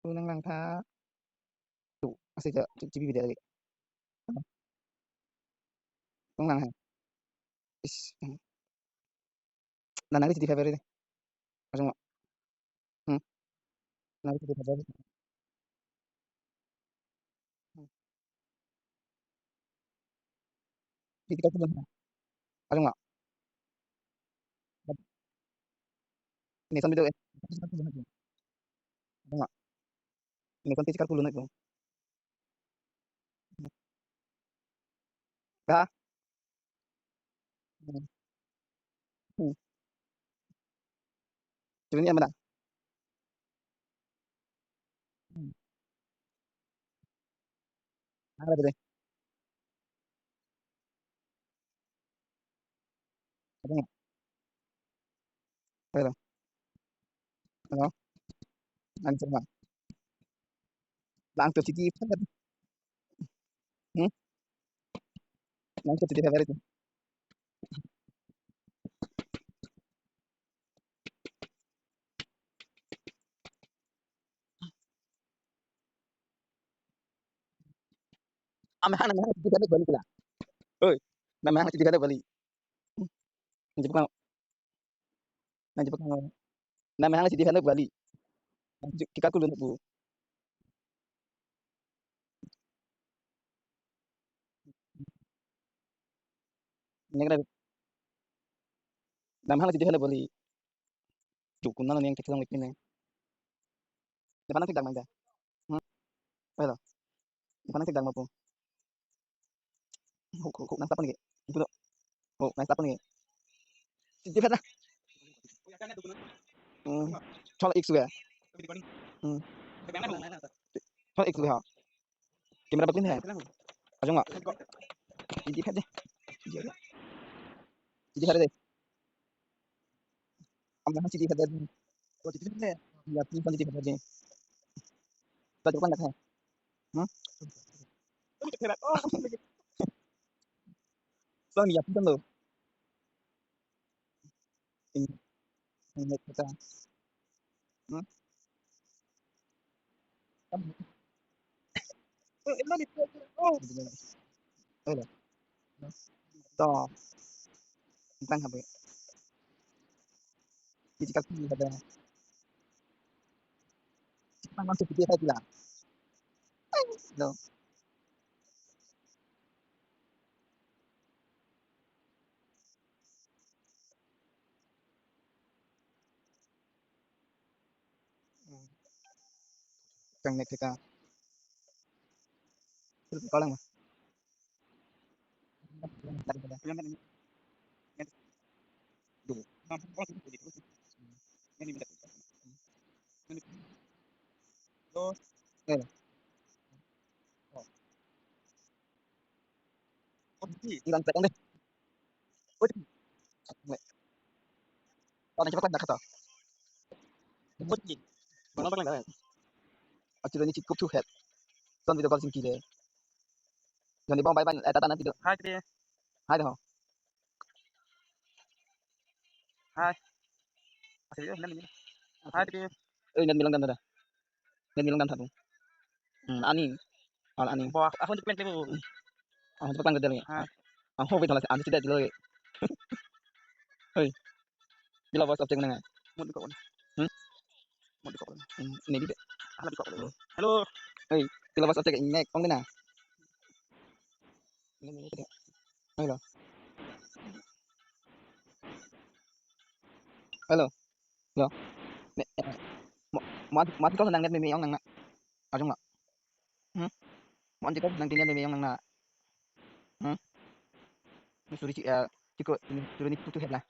Unang langkah tuh, masih aja cuci bibir lagi. Unang ha. Is, nanti di Februari deh. Langsung nggak? Hmm, nanti di Februari. Hmm. Di tiga bulan. Langsung nggak? Ini sambil dulu ya. Langsung nggak? Ini kan tikar puluh itu. Dah. Hmm. Hmm. Jadi ini apa dah? Hmm. Ada deh. Ada nggak? Ada. Halo. Nanti coba. Langsung cuci. Hmm. Langsung cuci Februari itu. Amahan amahan cuci Februari balik lah. Oi. Namahan cuci Februari balik. Nanti bukan. Nanti bukan. Namahan cuci Februari balik. Kita kulo bu. Ini kan namahan cuci Februari balik. Cukup nana yang kecil ngeliat ini. Depan nanti dang manja. Hmm. Ayo. Depan nanti dang mau. Kok nasta apa nih? Itu tuh. Oh, nasta apa nih? Cuci Februari. Hmm. Soal X juga. Hmm. Soal X juga. Kamera bagus nih. Langsung nggak? Cuci Februari deh. Cuci Februari deh. Namahan cuci Februari. Oh, cuci Februari. Ya, cuci Februari. Tadi bukan nggak? Hmm. Soalnya ya, bukan loh. Ini kita. Hmm. Oh. Oh, lah. Toh, tentang HP. Jadi kaki ada Jepang masuk di TV lah. No, kang nek kita kalau mas. Eh, ilang tekong deh. Oh, nek kalau cepat nak kata. Bocil. Mana bang dah. Acil ni cukup tuh head. Ton video call singkile. Jadi bang bye bye tata nanti do. Hai dia. Hai dah. Hai. Asli dia nan ni. Hai dia. Eh nan bilang dan dah. Nan bilang dan satu. Ani. Al ani. Wah, aku cepat tu. Aku cepat ngedel ni. Aku hobi thalas ani tidak dulu. Hei, bila bos objek nang. Mau di kau. Hmm. Mau di kau. Ini dia. Ala di kau. Halo. Hei, bila bos objek ini kong na. Ini dia. Halo. Halo. Halo. Nek mau kau nang net mimi yang nang. Ajong nggak? Hmm. Mau kau nang tinggal mimi yang nang. Hmm. Suri cik ya. Ciko ini turun itu tuh head lah.